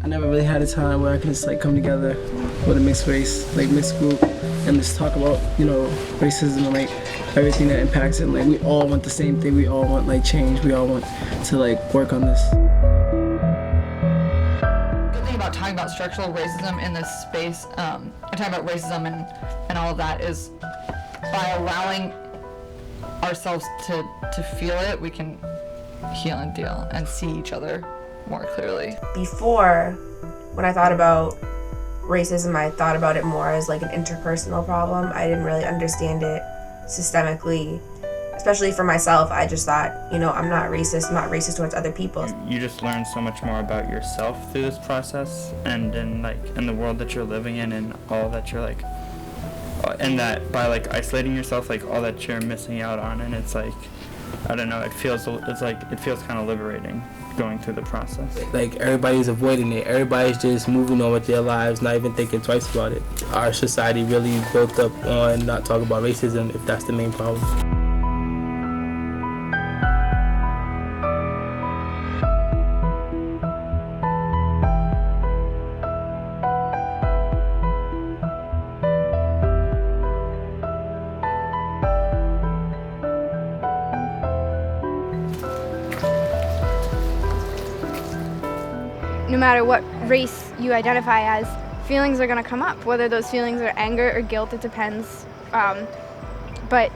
I never really had a time where I can just like come together with a mixed race, like mixed group, and just talk about, you know, racism and like everything that impacts it. Like we all want the same thing. We all want like change. We all want to like work on this. Good thing about talking about structural racism in this space, and talking about racism and all of that is by allowing ourselves to feel it, we can heal and deal and see each other more clearly. Before, when I thought about racism, I thought about it more as like an interpersonal problem. I didn't really understand it systemically, especially for myself. I just thought, you know, I'm not racist towards other people. You just learn so much more about yourself through this process, and in the world that you're living in, and all that you're like, and that by like isolating yourself, like all that you're missing out on, and it's like, I don't know, it feels kind of liberating going through the process. Like everybody's avoiding it. Everybody's just moving on with their lives, not even thinking twice about it. Our society really built up on not talking about racism, if that's the main problem. No matter what race you identify as, feelings are going to come up. Whether those feelings are anger or guilt, it depends. But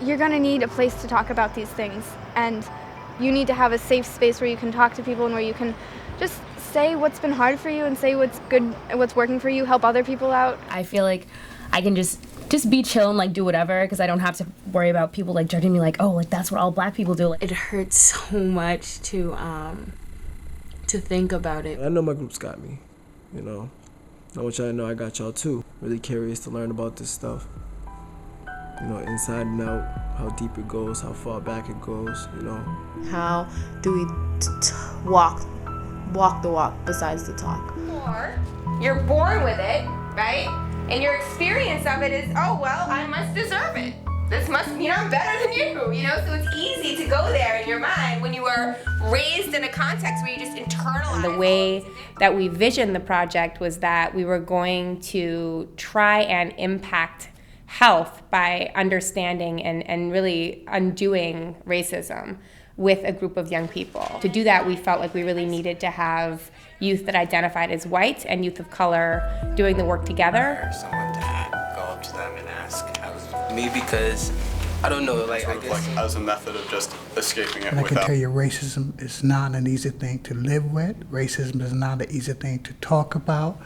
you're going to need a place to talk about these things. And you need to have a safe space where you can talk to people and where you can just say what's been hard for you and say what's good and what's working for you, help other people out. I feel like I can just be chill and like do whatever, because I don't have to worry about people like judging me like, oh, like that's what all black people do. It hurts so much to think about it. I know my group's got me, you know. I want y'all to know I got y'all too. Really curious to learn about this stuff. You know, inside and out, how deep it goes, how far back it goes, you know. How do we walk the walk besides the talk? Or you're born with it, right? And your experience of it is, oh, well, I must deserve it. This must mean I'm better than you know? So it's easy to go there in your mind when you are raised in a context where you just internalize. The way that we visioned the project was that we were going to try and impact health by understanding and really undoing racism with a group of young people. To do that, we felt like we really needed to have youth that identified as white and youth of color doing the work together. Someone to go up to them and ask, Me, because I don't know, like sort I of guess like as a method of just escaping it And I can without. tell you, racism is not an easy thing to live with. Racism is not an easy thing to talk about.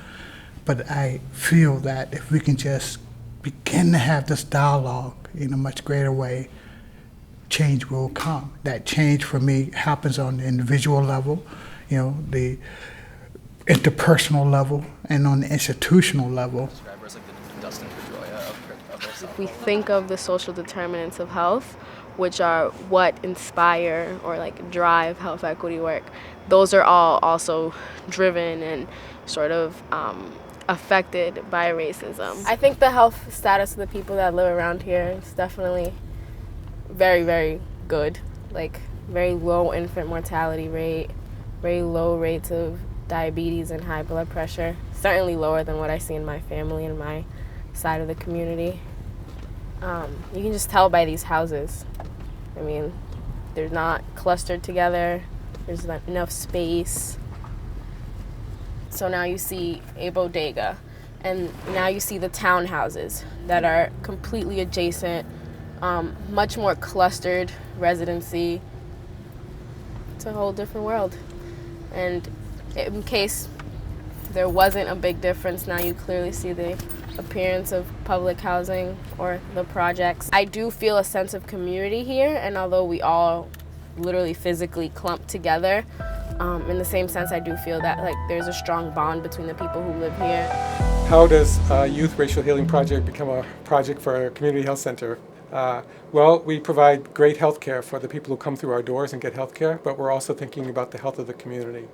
But I feel that if we can just begin to have this dialogue in a much greater way, change will come. That change for me happens on the individual level, you know, the interpersonal level, and on the institutional level. If we think of the social determinants of health, which are what inspire or like drive health equity work, those are all also driven and sort of affected by racism. I think the health status of the people that live around here is definitely very, very good. Like very low infant mortality rate, very low rates of diabetes and high blood pressure, certainly lower than what I see in my family and my side of the community. You can just tell by these houses. I mean, they're not clustered together, there's not enough space. So now you see a bodega, and now you see the townhouses that are completely adjacent, much more clustered residency. It's a whole different world. And in case there wasn't a big difference, now you clearly see the appearance of public housing or the projects. I do feel a sense of community here, and although we all literally physically clump together, in the same sense I do feel that like there's a strong bond between the people who live here. How does Youth Racial Healing Project become a project for a community health center? Well, we provide great health care for the people who come through our doors and get health care, but we're also thinking about the health of the community.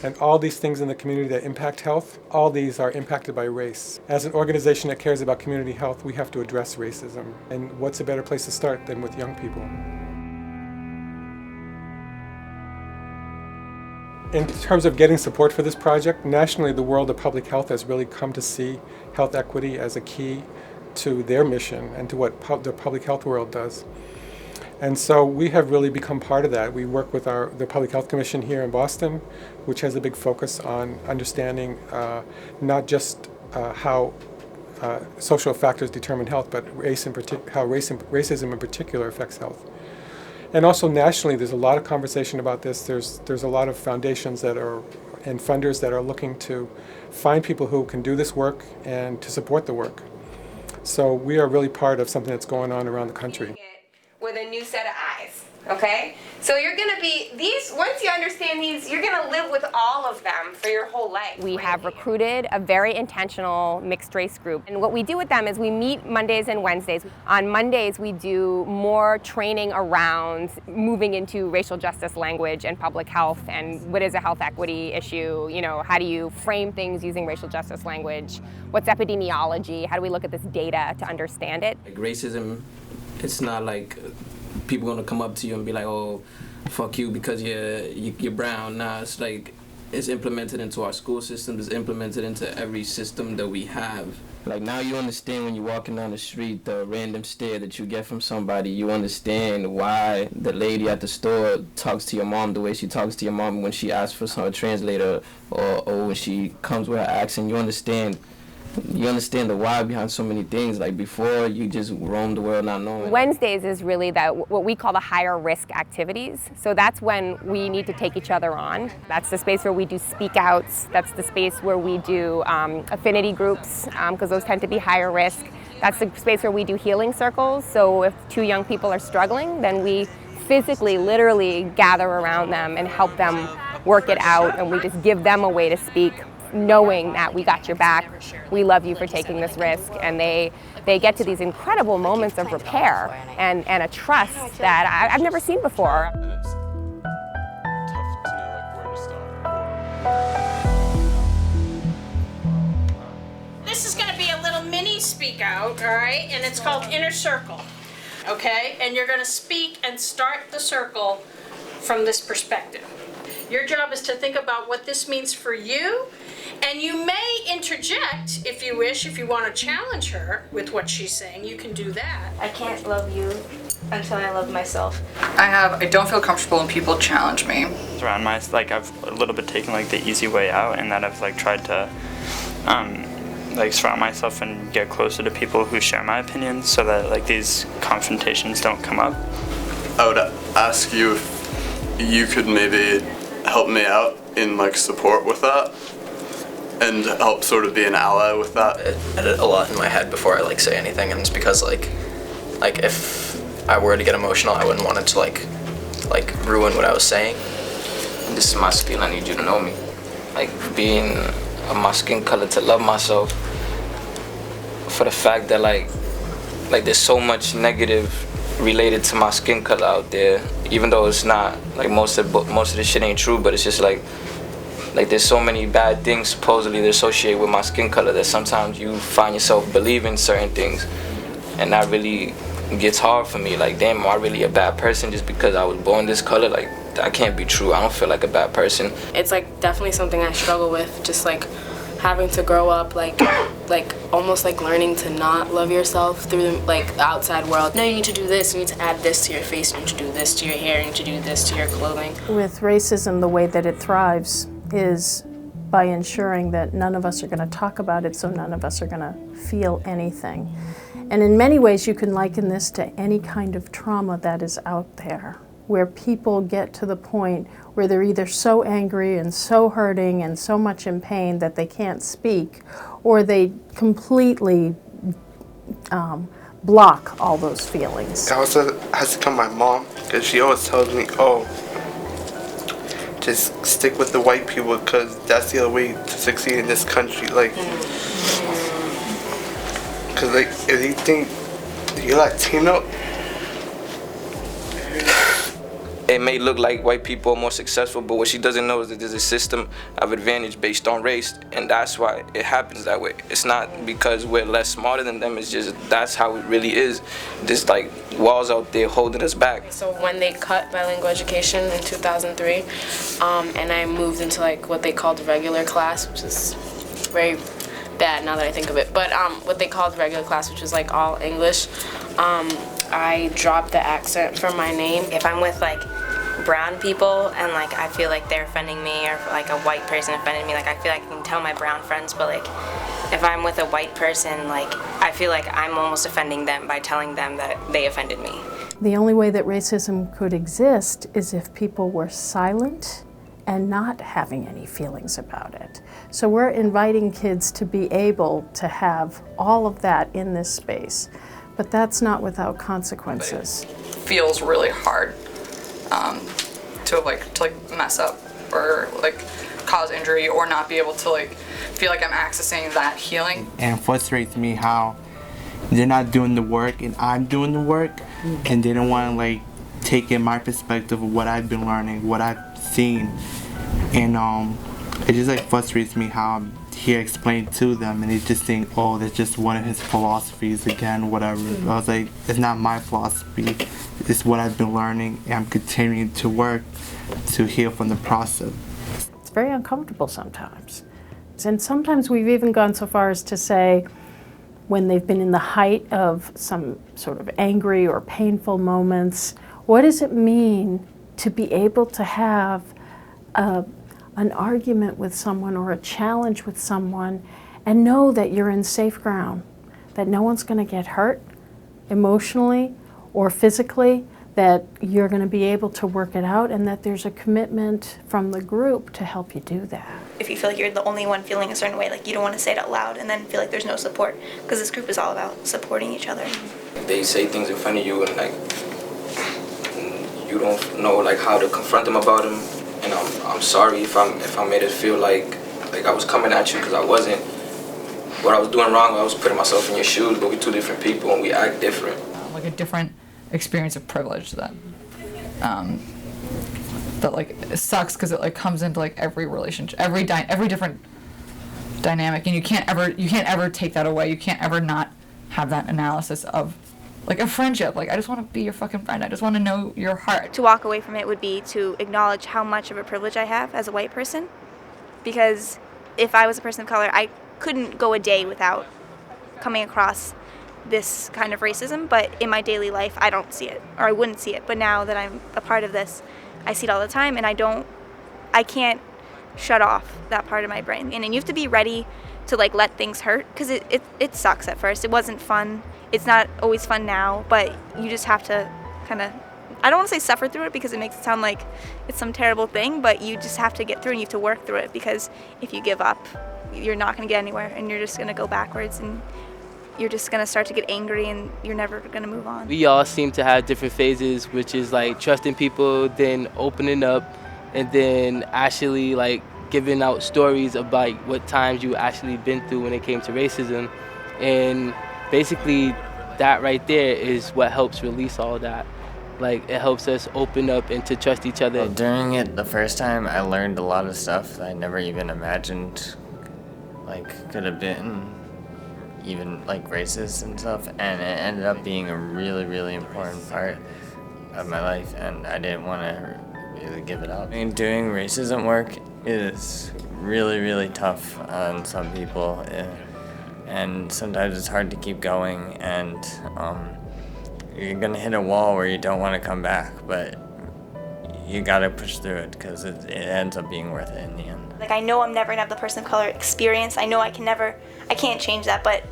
And all these things in the community that impact health, all these are impacted by race. As an organization that cares about community health, we have to address racism. And what's a better place to start than with young people? In terms of getting support for this project, nationally the world of public health has really come to see health equity as a key to their mission and to what the public health world does. And so we have really become part of that. We work with the Public Health Commission here in Boston, which has a big focus on understanding not just how social factors determine health, but how racism in particular affects health. And also nationally, there's a lot of conversation about this. There's a lot of foundations and funders that are looking to find people who can do this work and to support the work. So we are really part of something that's going on around the country. With a new set of eyes, okay? So you're gonna be, once you understand these, you're gonna live with all of them for your whole life. We have recruited a very intentional mixed race group. And what we do with them is we meet Mondays and Wednesdays. On Mondays, we do more training around moving into racial justice language and public health and what is a health equity issue, how do you frame things using racial justice language? What's epidemiology? How do we look at this data to understand it? Like racism, it's not like people gonna come up to you and be like, oh, fuck you because you're brown. Nah, it's like it's implemented into our school system, it's implemented into every system that we have. Like now you understand when you're walking down the street, the random stare that you get from somebody, you understand why the lady at the store talks to your mom the way she talks to your mom when she asks for a translator or when she comes with her accent. You understand the why behind so many things. Like before, you just roam the world not knowing. Wednesdays is really what we call the higher risk activities. So that's when we need to take each other on. That's the space where we do speak outs. That's the space where we do affinity groups, because those tend to be higher risk. That's the space where we do healing circles. So if two young people are struggling, then we physically, literally gather around them and help them work it out, and we just give them a way to speak, knowing that we got your back, we love you for taking this risk, and they get to these incredible moments of repair and a trust that I've never seen before. And it's tough to know where to stop. This is going to be a little mini speak out, all right? And it's called Inner Circle, okay? And you're going to speak and start the circle from this perspective. Your job is to think about what this means for you, and you may interject if you wish, if you want to challenge her with what she's saying, you can do that. I can't love you until I love myself. I don't feel comfortable when people challenge me. Around I've a little bit taken the easy way out, and that I've tried to surround myself and get closer to people who share my opinions so that these confrontations don't come up. I would ask you if you could maybe help me out in support with that and help sort of be an ally with that. I edit a lot in my head before I say anything, and it's because if I were to get emotional, I wouldn't want it to ruin what I was saying. This is my skill, I need you to know me. Being of my skin color, to love myself for the fact that there's so much negative related to my skin color out there, even though it's not most of the shit ain't true, but it's just there's so many bad things supposedly that associate with my skin color that sometimes you find yourself believing certain things, and that really gets hard for me. Damn, am I really a bad person just because I was born this color? That can't be true. I don't feel like a bad person. It's definitely something I struggle with, just having to grow up almost learning to not love yourself through the outside world. No, you need to do this, you need to add this to your face, you need to do this to your hair, you need to do this to your clothing. With racism, the way that it thrives is by ensuring that none of us are going to talk about it, so none of us are going to feel anything. And in many ways you can liken this to any kind of trauma that is out there, where people get to the point where they're either so angry and so hurting and so much in pain that they can't speak, or they completely block all those feelings. It also has to come from my mom, because she always tells me, oh, just stick with the white people because that's the other way to succeed in this country. Because if you think you're Latino, it may look like white people are more successful, but what she doesn't know is that there's a system of advantage based on race, and that's why it happens that way. It's not because we're less smarter than them, it's just that's how it really is. There's like walls out there holding us back. So when they cut bilingual education in 2003, and I moved into like what they called regular class, which is very bad now that I think of it, but what they called regular class, which was like all English, I dropped the accent from my name. If I'm with like brown people and like I feel like they're offending me, or like a white person offended me, like I feel like I can tell my brown friends, but like if I'm with a white person, like I feel like I'm almost offending them by telling them that they offended me. The only way that racism could exist is if people were silent and not having any feelings about it. So we're inviting kids to be able to have all of that in this space, but that's not without consequences. Feels really hard to mess up or like cause injury or not be able to like feel like I'm accessing that healing. And it frustrates me how they're not doing the work and I'm doing the work, and they don't want to like take in my perspective of what I've been learning, what I've seen, and it just like frustrates me how I'm here explaining to them and they just think, oh, that's just one of his philosophies again, whatever. I was like, it's not my philosophy, it's what I've been learning, and I'm continuing to work to heal from the process. It's very uncomfortable sometimes. And sometimes we've even gone so far as to say, when they've been in the height of some sort of angry or painful moments, what does it mean to be able to have an argument with someone or a challenge with someone and know that you're in safe ground, that no one's going to get hurt emotionally or physically, that you're going to be able to work it out, and that there's a commitment from the group to help you do that. If you feel like you're the only one feeling a certain way, like you don't want to say it out loud and then feel like there's no support, because this group is all about supporting each other. They say things in front of you and like you don't know like how to confront them about them, and I'm sorry if I made it feel like I was coming at you, because I wasn't. What I was doing wrong, I was putting myself in your shoes, but we're two different people and we act different. Like a different experience of privilege that like it sucks, because it like comes into like every relationship, every different dynamic, and you can't ever take that away. You can't ever not have that analysis of like a friendship. Like, I just want to be your fucking friend. I just want to know your heart. To walk away from it would be to acknowledge how much of a privilege I have as a white person, because if I was a person of color, I couldn't go a day without coming across this kind of racism, but in my daily life I don't see it, or I wouldn't see it. But now that I'm a part of this, I see it all the time, and I can't shut off that part of my brain. And you have to be ready to like let things hurt, because it sucks at first. It wasn't fun. It's not always fun now, but you just have to kind of, I don't want to say suffer through it, because it makes it sound like it's some terrible thing, but you just have to get through, and you have to work through it, because if you give up, you're not going to get anywhere, and you're just going to go backwards, and you're just going to start to get angry, and you're never going to move on. We all seem to have different phases, which is like trusting people, then opening up, and then actually like giving out stories about what times you actually been through when it came to racism. And basically that right there is what helps release all that. Like, it helps us open up and to trust each other. Well, during it the first time, I learned a lot of stuff I never even imagined like could have been even like racist and stuff, and it ended up being a really, really important part of my life, and I didn't want to really give it up. I mean, doing racism work is really, really tough on some people, and sometimes it's hard to keep going, and you're gonna hit a wall where you don't want to come back, but you gotta push through it, because it ends up being worth it in the end. Like, I know I'm never gonna have the person of color experience. I know I can't change that, but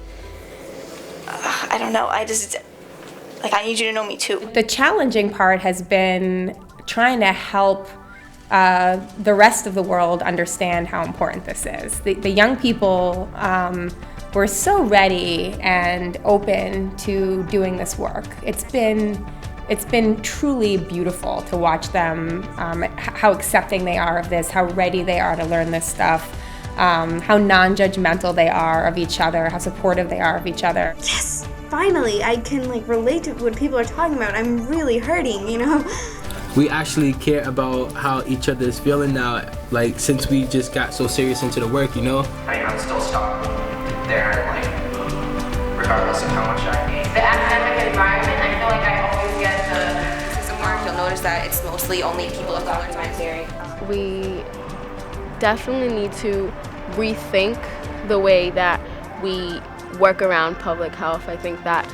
I don't know. I need you to know me too. The challenging part has been trying to help the rest of the world understand how important this is. The young people were so ready and open to doing this work. It's been truly beautiful to watch them, how accepting they are of this, how ready they are to learn this stuff, how non-judgmental they are of each other, how supportive they are of each other. Yes, finally, I can relate to what people are talking about. I'm really hurting, we actually care about how each other is feeling now, like since we just got so serious into the work, you know? I mean, I'm still stuck there, like, regardless of how much I need. The academic environment, I feel like I always get the racism mark. You'll notice that it's mostly only people of color in my theory. We definitely need to rethink the way that we work around public health. I think that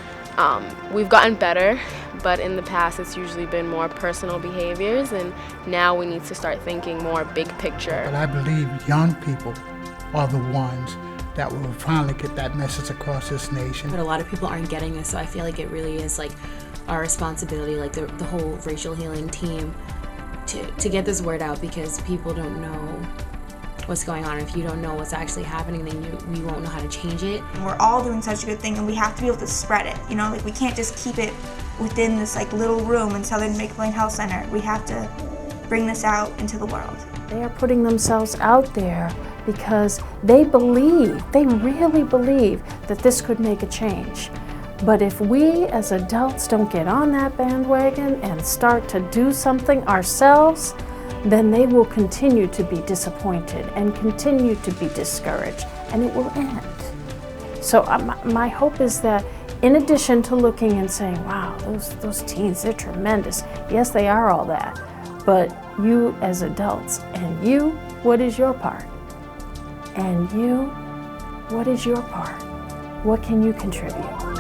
we've gotten better, but in the past it's usually been more personal behaviors, and now we need to start thinking more big picture. But I believe young people are the ones that will finally get that message across this nation. But a lot of people aren't getting this, so I feel like it really is like our responsibility, like the whole racial healing team, to get this word out, because people don't know what's going on. If you don't know what's actually happening, then we won't know how to change it. We're all doing such a good thing, and we have to be able to spread it. You know, like we can't just keep it within this like little room in Southern Jamaica Plain Health Center. We have to bring this out into the world. They are putting themselves out there because they really believe that this could make a change. But if we as adults don't get on that bandwagon and start to do something ourselves, then they will continue to be disappointed and continue to be discouraged, and it will end. So my hope is that in addition to looking and saying, wow, those teens, they're tremendous. Yes, they are all that. But you as adults, and you, what is your part? And you, what is your part? What can you contribute?